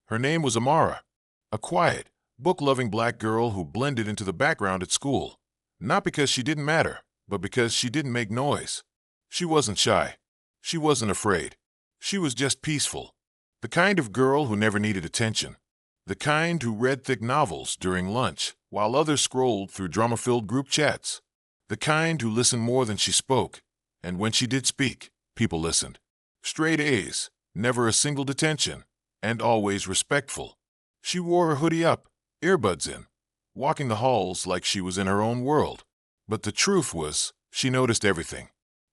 Her name was Amara, a quiet, book-loving black girl who blended into the background at school. Not because she didn't matter, but because she didn't make noise. She wasn't shy. She wasn't afraid. She was just peaceful. The kind of girl who never needed attention. The kind who read thick novels during lunch while others scrolled through drama-filled group chats. The kind who listened more than she spoke, and when she did speak, people listened. Straight A's, never a single detention, and always respectful. She wore her hoodie up, earbuds in, walking the halls like she was in her own world. But the truth was, she noticed everything.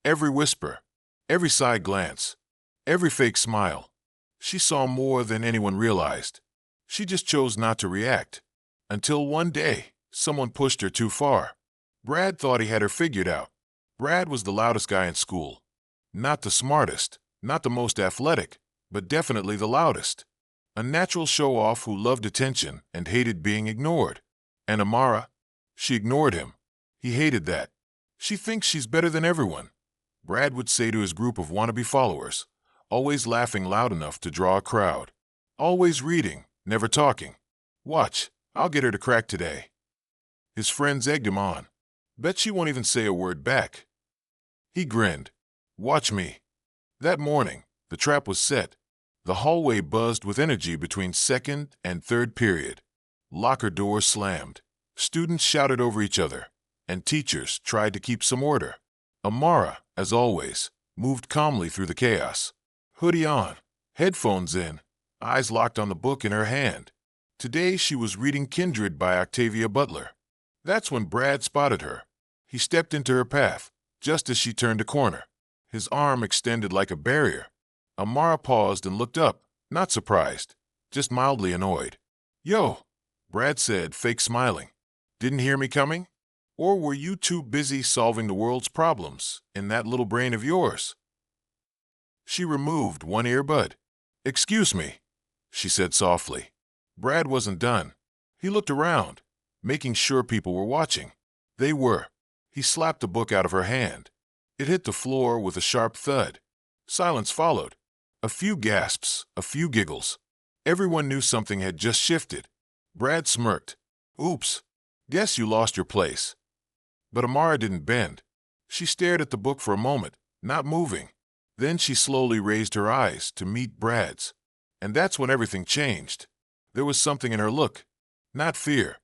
Every whisper, every side glance, every fake smile. She saw more than anyone realized. She just chose not to react. Until one day, someone pushed her too far. Brad thought he had her figured out. Brad was the loudest guy in school. Not the smartest, not the most athletic, but definitely the loudest. A natural show-off who loved attention and hated being ignored. And Amara? She ignored him. He hated that. She thinks she's better than everyone, Brad would say to his group of wannabe followers, always laughing loud enough to draw a crowd. Always reading, never talking. Watch, I'll get her to crack today. His friends egged him on. Bet she won't even say a word back. He grinned. Watch me. That morning, the trap was set. The hallway buzzed with energy between second and third period. Locker doors slammed. Students shouted over each other, and teachers tried to keep some order. Amara, as always, moved calmly through the chaos. Hoodie on, headphones in, eyes locked on the book in her hand. Today she was reading Kindred by Octavia Butler. That's when Brad spotted her. He stepped into her path, just as she turned a corner. His arm extended like a barrier. Amara paused and looked up, not surprised, just mildly annoyed. Yo, Brad said, fake smiling. Didn't hear me coming? Or were you too busy solving the world's problems in that little brain of yours? She removed one earbud. Excuse me, she said softly. Brad wasn't done. He looked around, making sure people were watching. They were. He slapped the book out of her hand. It hit the floor with a sharp thud. Silence followed. A few gasps, a few giggles. Everyone knew something had just shifted. Brad smirked. Oops, guess you lost your place. But Amara didn't bend. She stared at the book for a moment, not moving. Then she slowly raised her eyes to meet Brad's. And that's when everything changed. There was something in her look. Not fear,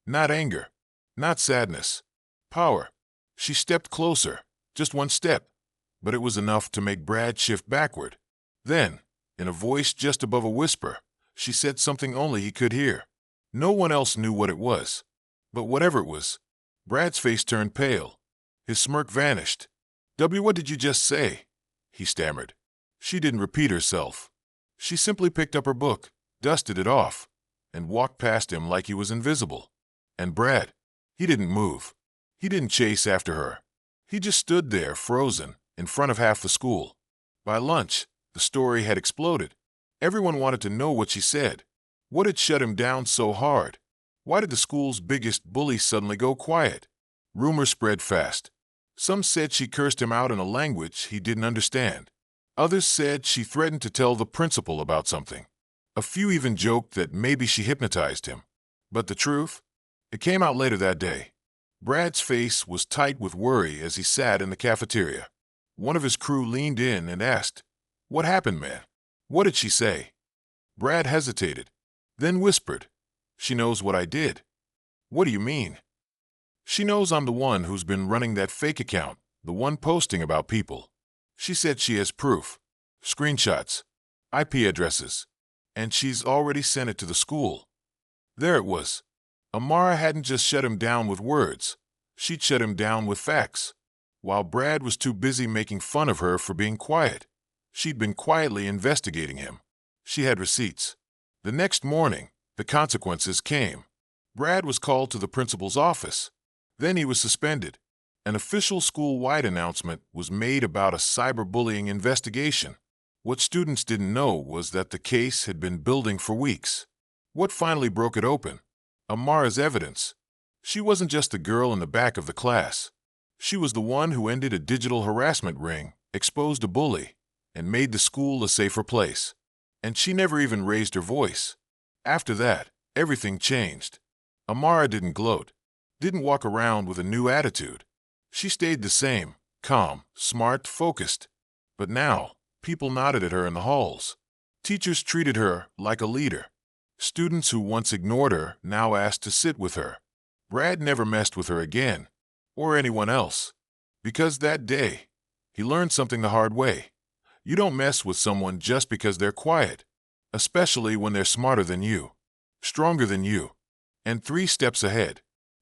not anger, not sadness. Power. She stepped closer, just one step, but it was enough to make Brad shift backward. Then, in a voice just above a whisper, she said something only he could hear. No one else knew what it was. But whatever it was, Brad's face turned pale. His smirk vanished. What did you just say? He stammered. She didn't repeat herself. She simply picked up her book, dusted it off, and walked past him like he was invisible. And Brad, he didn't move. He didn't chase after her. He just stood there, frozen, in front of half the school. By lunch, the story had exploded. Everyone wanted to know what she said. What had shut him down so hard? Why did the school's biggest bully suddenly go quiet? Rumors spread fast. Some said she cursed him out in a language he didn't understand. Others said she threatened to tell the principal about something. A few even joked that maybe she hypnotized him. But the truth? It came out later that day. Brad's face was tight with worry as he sat in the cafeteria. One of his crew leaned in and asked, What happened, man? What did she say? Brad hesitated, then whispered, She knows what I did. What do you mean? She knows I'm the one who's been running that fake account, the one posting about people. She said she has proof, screenshots, IP addresses, and she's already sent it to the school. There it was. Amara hadn't just shut him down with words. She'd shut him down with facts. While Brad was too busy making fun of her for being quiet, she'd been quietly investigating him. She had receipts. The next morning, the consequences came. Brad was called to the principal's office. Then he was suspended. An official school-wide announcement was made about a cyberbullying investigation. What students didn't know was that the case had been building for weeks. What finally broke it open? Amara's evidence. She wasn't just the girl in the back of the class. She was the one who ended a digital harassment ring, exposed a bully, and made the school a safer place. And she never even raised her voice. After that, everything changed. Amara didn't gloat, didn't walk around with a new attitude. She stayed the same, calm, smart, focused. But now, people nodded at her in the halls. Teachers treated her like a leader. Students who once ignored her now asked to sit with her. Brad never messed with her again, or anyone else. Because that day, he learned something the hard way. You don't mess with someone just because they're quiet, especially when they're smarter than you, stronger than you, and 3 steps ahead.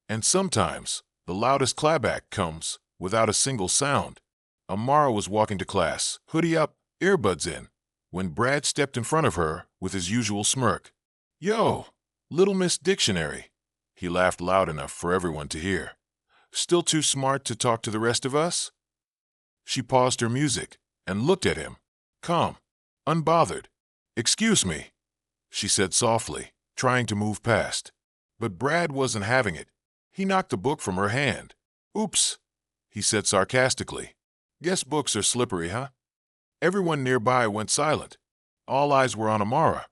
And sometimes, the loudest clapback comes without a single sound. Amara was walking to class, hoodie up, earbuds in, when Brad stepped in front of her with his usual smirk. "Yo, Little Miss Dictionary," he laughed loud enough for everyone to hear. "Still too smart to talk to the rest of us?" She paused her music and looked at him, calm, unbothered. "Excuse me," she said softly, trying to move past. But Brad wasn't having it. He knocked the book from her hand. "Oops," he said sarcastically. "Guess books are slippery, huh?" Everyone nearby went silent. All eyes were on Amara.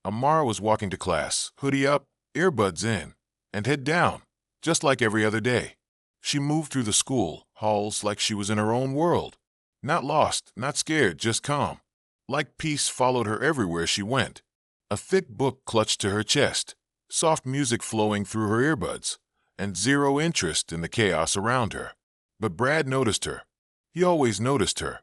Amara was walking to class, hoodie up, earbuds in, and head down, just like every other day. She moved through the school halls like she was in her own world. Not lost, not scared, just calm. Like peace followed her everywhere she went. A thick book clutched to her chest, soft music flowing through her earbuds, and zero interest in the chaos around her. But Brad noticed her. He always noticed her.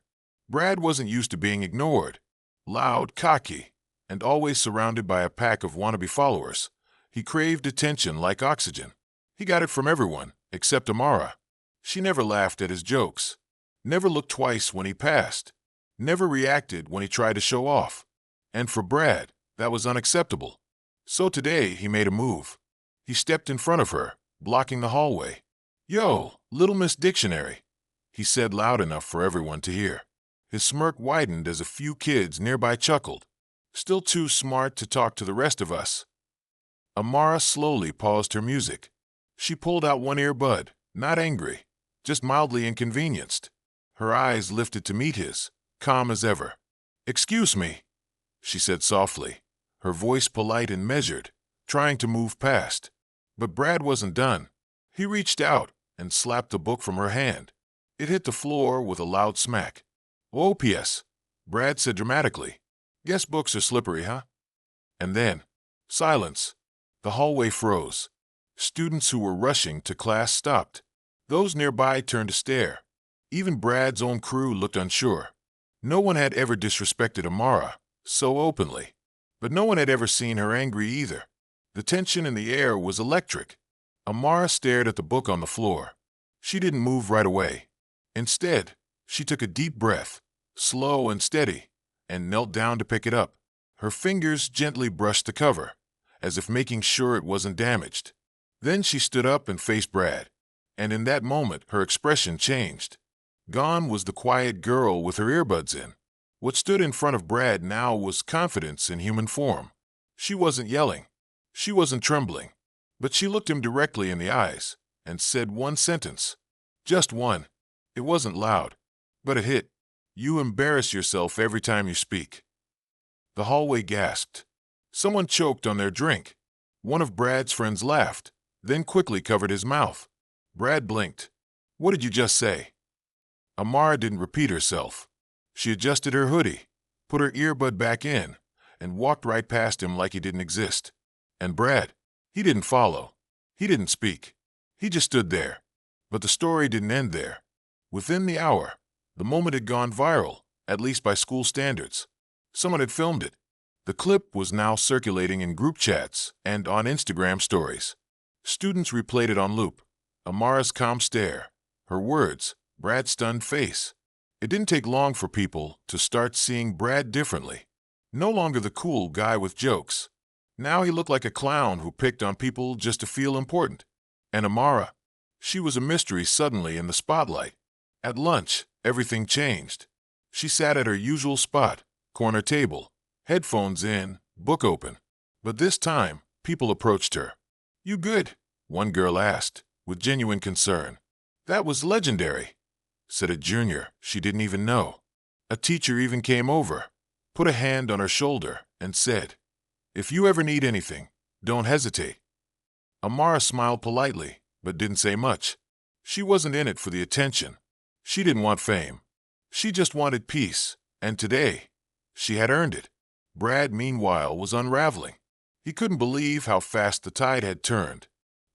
Brad wasn't used to being ignored. Loud, cocky, and always surrounded by a pack of wannabe followers. He craved attention like oxygen. He got it from everyone, except Amara. She never laughed at his jokes, never looked twice when he passed, never reacted when he tried to show off. And for Brad, that was unacceptable. So today he made a move. He stepped in front of her, blocking the hallway. "Yo, Little Miss Dictionary," he said loud enough for everyone to hear. His smirk widened as a few kids nearby chuckled. "Still too smart to talk to the rest of us." Amara slowly paused her music. She pulled out one earbud, not angry, just mildly inconvenienced. Her eyes lifted to meet his, calm as ever. "Excuse me," she said softly, her voice polite and measured, trying to move past. But Brad wasn't done. He reached out and slapped the book from her hand. It hit the floor with a loud smack. "OPS," Brad said dramatically. "Guess books are slippery, huh?" And then, silence. The hallway froze. Students who were rushing to class stopped. Those nearby turned to stare. Even Brad's own crew looked unsure. No one had ever disrespected Amara so openly, but no one had ever seen her angry either. The tension in the air was electric. Amara stared at the book on the floor. She didn't move right away. Instead, she took a deep breath, slow and steady, and knelt down to pick it up. Her fingers gently brushed the cover, as if making sure it wasn't damaged. Then she stood up and faced Brad, and in that moment her expression changed. Gone was the quiet girl with her earbuds in. What stood in front of Brad now was confidence in human form. She wasn't yelling. She wasn't trembling. But she looked him directly in the eyes and said one sentence. Just one. It wasn't loud, but it hit. "You embarrass yourself every time you speak." The hallway gasped. Someone choked on their drink. One of Brad's friends laughed, then quickly covered his mouth. Brad blinked. "What did you just say?" Amara didn't repeat herself. She adjusted her hoodie, put her earbud back in, and walked right past him like he didn't exist. And Brad, he didn't follow. He didn't speak. He just stood there. But the story didn't end there. Within the hour, the moment had gone viral, at least by school standards. Someone had filmed it. The clip was now circulating in group chats and on Instagram stories. Students replayed it on loop. Amara's calm stare, her words, Brad's stunned face. It didn't take long for people to start seeing Brad differently. No longer the cool guy with jokes. Now he looked like a clown who picked on people just to feel important. And Amara, she was a mystery suddenly in the spotlight. At lunch, everything changed. She sat at her usual spot, corner table, headphones in, book open. But this time, people approached her. "You good?" one girl asked, with genuine concern. "That was legendary," said a junior she didn't even know. A teacher even came over, put a hand on her shoulder, and said, "If you ever need anything, don't hesitate." Amara smiled politely, but didn't say much. She wasn't in it for the attention. She didn't want fame. She just wanted peace, and today, she had earned it. Brad, meanwhile, was unraveling. He couldn't believe how fast the tide had turned.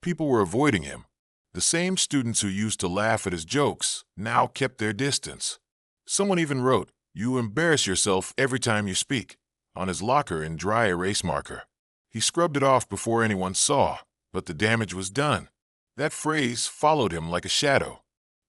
People were avoiding him. The same students who used to laugh at his jokes now kept their distance. Someone even wrote, "You embarrass yourself every time you speak," on his locker in dry erase marker. He scrubbed it off before anyone saw, but the damage was done. That phrase followed him like a shadow.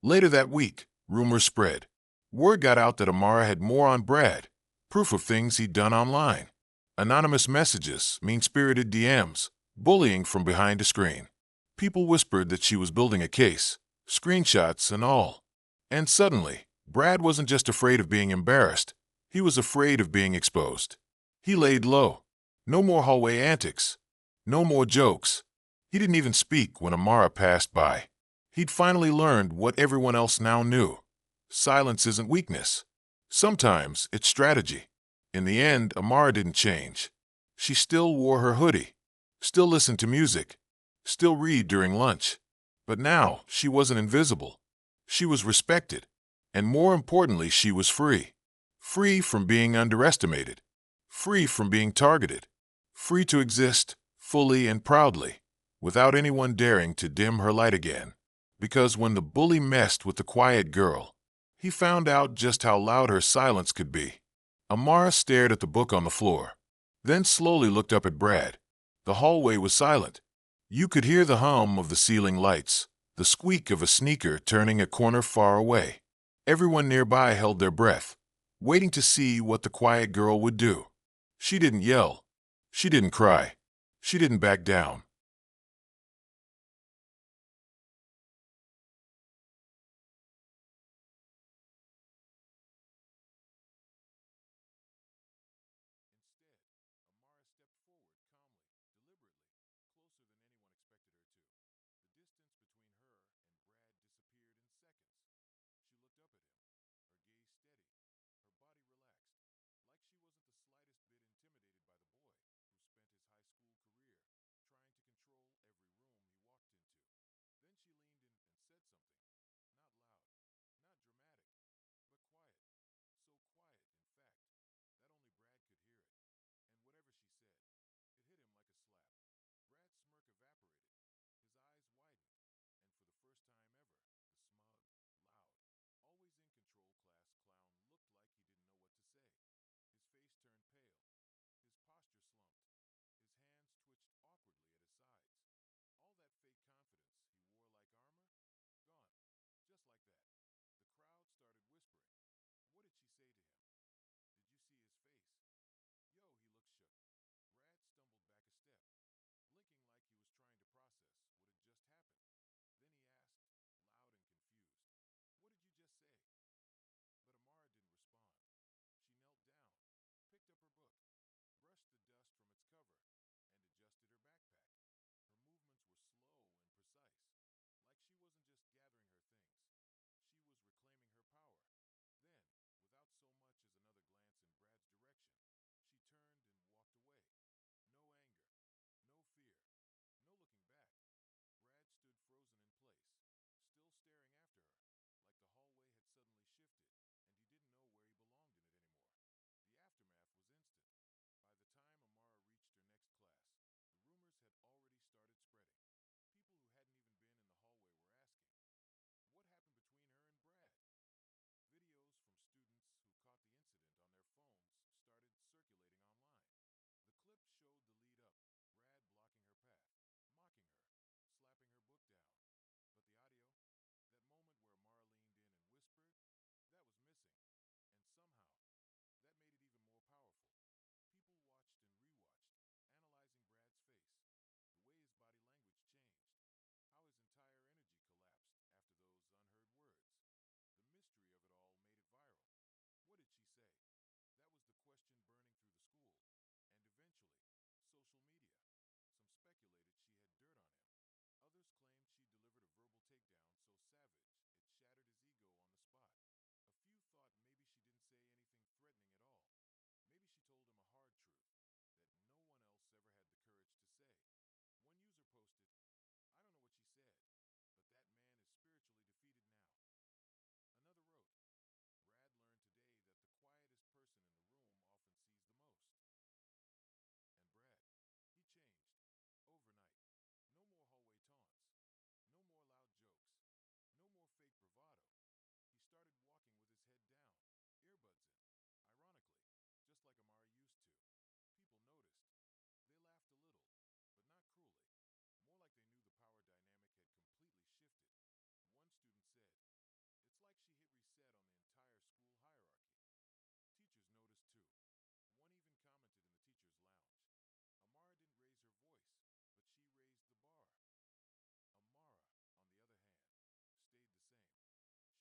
Later that week, rumors spread. Word got out that Amara had more on Brad, proof of things he'd done online. Anonymous messages, mean-spirited DMs, bullying from behind a screen. People whispered that she was building a case, screenshots and all. And suddenly, Brad wasn't just afraid of being embarrassed. He was afraid of being exposed. He laid low. No more hallway antics. No more jokes. He didn't even speak when Amara passed by. He'd finally learned what everyone else now knew. Silence isn't weakness. Sometimes it's strategy. In the end, Amara didn't change. She still wore her hoodie, still listened to music, still read during lunch. But now, she wasn't invisible. She was respected. And more importantly, she was free. Free from being underestimated. Free from being targeted. Free to exist, fully and proudly, without anyone daring to dim her light again. Because when the bully messed with the quiet girl, he found out just how loud her silence could be. Amara stared at the book on the floor, then slowly looked up at Brad. The hallway was silent. You could hear the hum of the ceiling lights, the squeak of a sneaker turning a corner far away. Everyone nearby held their breath, waiting to see what the quiet girl would do. She didn't yell. She didn't cry. She didn't back down. fake bravado. He started walking with his head down, earbuds in. Ironically, just like Amara used to. People noticed. They laughed a little, but not cruelly. More like they knew the power dynamic had completely shifted. One student said, "It's like she hit reset on the entire school hierarchy." Teachers noticed too. One even commented in the teacher's lounge. Amara didn't raise her voice, but she raised the bar. Amara, on the other hand, stayed the same.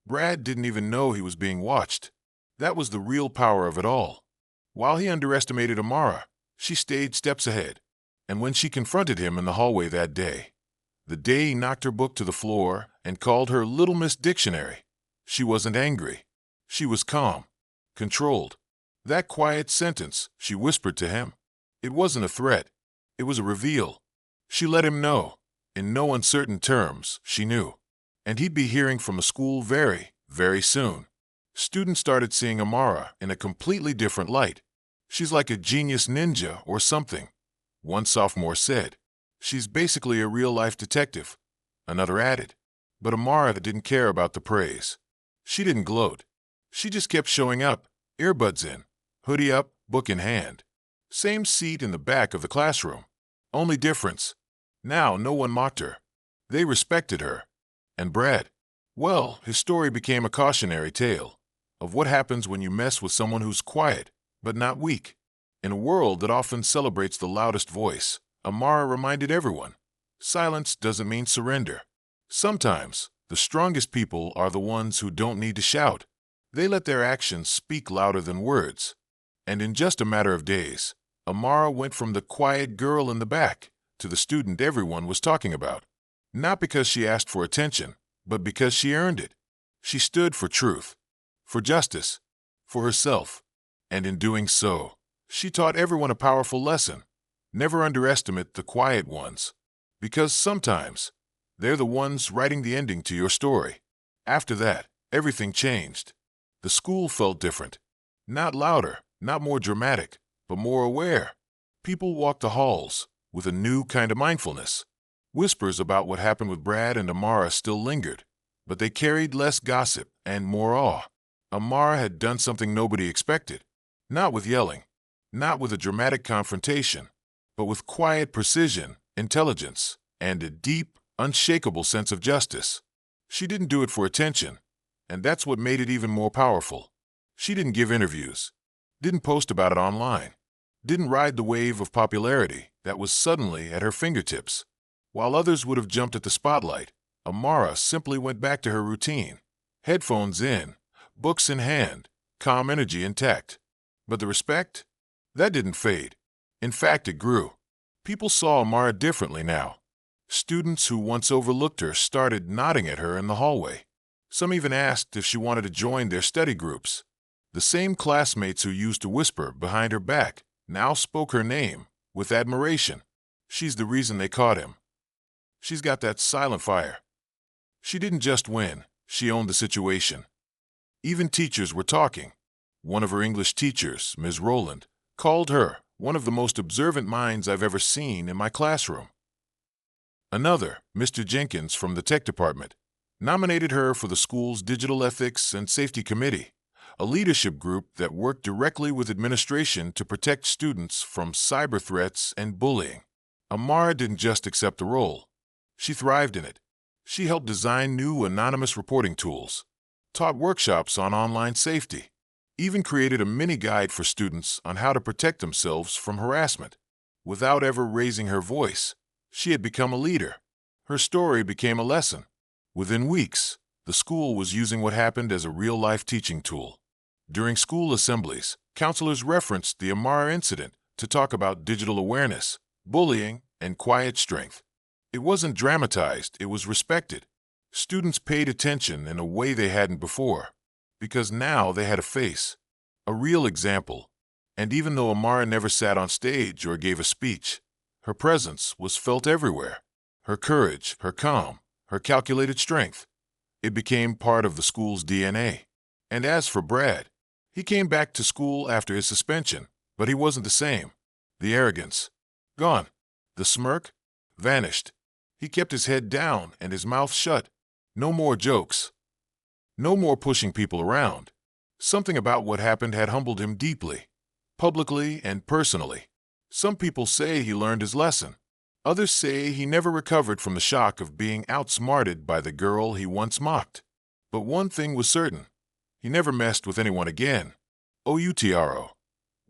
Brad didn't even know he was being watched. That was the real power of it all. While he underestimated Amara, she stayed steps ahead. And when she confronted him in the hallway that day, the day he knocked her book to the floor and called her Little Miss Dictionary, she wasn't angry. She was calm, controlled. That quiet sentence she whispered to him, it wasn't a threat. It was a reveal. She let him know, in no uncertain terms, she knew. And he'd be hearing from the school very, very soon. Students started seeing Amara in a completely different light. She's like a genius ninja or something. One sophomore said. She's basically a real-life detective. Another added. But Amara didn't care about the praise. She didn't gloat. She just kept showing up, earbuds in, hoodie up, book in hand. Same seat in the back of the classroom. Only difference. Now no one mocked her. They respected her. And Brad, well, his story became a cautionary tale of what happens when you mess with someone who's quiet, but not weak. In a world that often celebrates the loudest voice, Amara reminded everyone, silence doesn't mean surrender. Sometimes, the strongest people are the ones who don't need to shout. They let their actions speak louder than words. And in just a matter of days, Amara went from the quiet girl in the back to the student everyone was talking about. Not because she asked for attention, but because she earned it. She stood for truth, for justice, for herself. And in doing so, she taught everyone a powerful lesson. Never underestimate the quiet ones, because sometimes they're the ones writing the ending to your story. After that, everything changed. The school felt different. Not louder, not more dramatic, but more aware. People walked the halls with a new kind of mindfulness. Whispers about what happened with Brad and Amara still lingered, but they carried less gossip and more awe. Amara had done something nobody expected. Not with yelling, not with a dramatic confrontation, but with quiet precision, intelligence, and a deep, unshakable sense of justice. She didn't do it for attention, and that's what made it even more powerful. She didn't give interviews, didn't post about it online, didn't ride the wave of popularity that was suddenly at her fingertips. While others would have jumped at the spotlight, Amara simply went back to her routine. Headphones in, books in hand, calm energy intact. But the respect? That didn't fade. In fact, it grew. People saw Amara differently now. Students who once overlooked her started nodding at her in the hallway. Some even asked if she wanted to join their study groups. The same classmates who used to whisper behind her back now spoke her name with admiration. She's the reason they caught him. She's got that silent fire. She didn't just win, she owned the situation. Even teachers were talking. One of her English teachers, Ms. Rowland, called her one of the most observant minds I've ever seen in my classroom. Another, Mr. Jenkins from the tech department, nominated her for the school's Digital Ethics and Safety Committee, a leadership group that worked directly with administration to protect students from cyber threats and bullying. Amara didn't just accept the role. She thrived in it. She helped design new anonymous reporting tools, taught workshops on online safety, even created a mini guide for students on how to protect themselves from harassment. Without ever raising her voice, she had become a leader. Her story became a lesson. Within weeks, the school was using what happened as a real-life teaching tool. During school assemblies, counselors referenced the Amara incident to talk about digital awareness, bullying, and quiet strength. It wasn't dramatized, it was respected. Students paid attention in a way they hadn't before, because now they had a face, a real example. And even though Amara never sat on stage or gave a speech, her presence was felt everywhere. Her courage, her calm, her calculated strength. It became part of the school's DNA. And as for Brad, he came back to school after his suspension, but he wasn't the same. The arrogance, gone. The smirk, vanished. He kept his head down and his mouth shut. No more jokes. No more pushing people around. Something about what happened had humbled him deeply, publicly and personally. Some people say he learned his lesson. Others say he never recovered from the shock of being outsmarted by the girl he once mocked. But one thing was certain. He never messed with anyone again. OUTRO.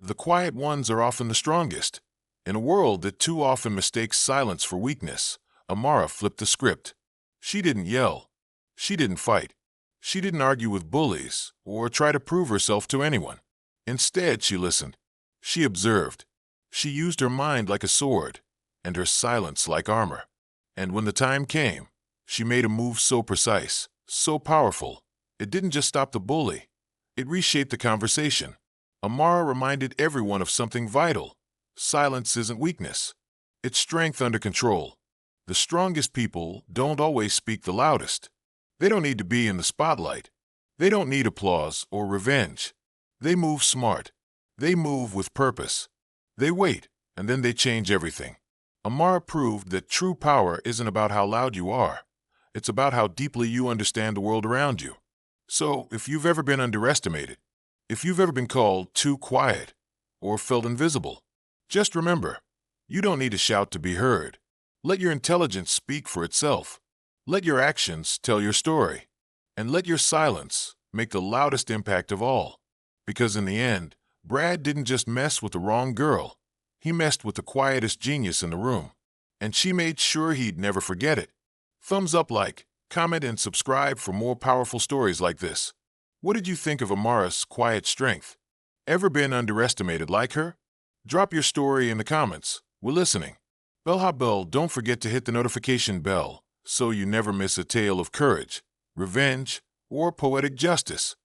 The quiet ones are often the strongest. In a world that too often mistakes silence for weakness, Amara flipped the script. She didn't yell. She didn't fight. She didn't argue with bullies or try to prove herself to anyone. Instead, she listened. She observed. She used her mind like a sword and her silence like armor. And when the time came, she made a move so precise, so powerful, it didn't just stop the bully. It reshaped the conversation. Amara reminded everyone of something vital. Silence isn't weakness. It's strength under control. The strongest people don't always speak the loudest. They don't need to be in the spotlight. They don't need applause or revenge. They move smart. They move with purpose. They wait, and then they change everything. Amara proved that true power isn't about how loud you are. It's about how deeply you understand the world around you. So, if you've ever been underestimated, if you've ever been called too quiet or felt invisible, just remember, you don't need to shout to be heard. Let your intelligence speak for itself. Let your actions tell your story. And let your silence make the loudest impact of all. Because in the end, Brad didn't just mess with the wrong girl. He messed with the quietest genius in the room. And she made sure he'd never forget it. Thumbs up, like, comment, and subscribe for more powerful stories like this. What did you think of Amara's quiet strength? Ever been underestimated like her? Drop your story in the comments. We're listening. Bell, don't forget to hit the notification bell so you never miss a tale of courage, revenge, or poetic justice.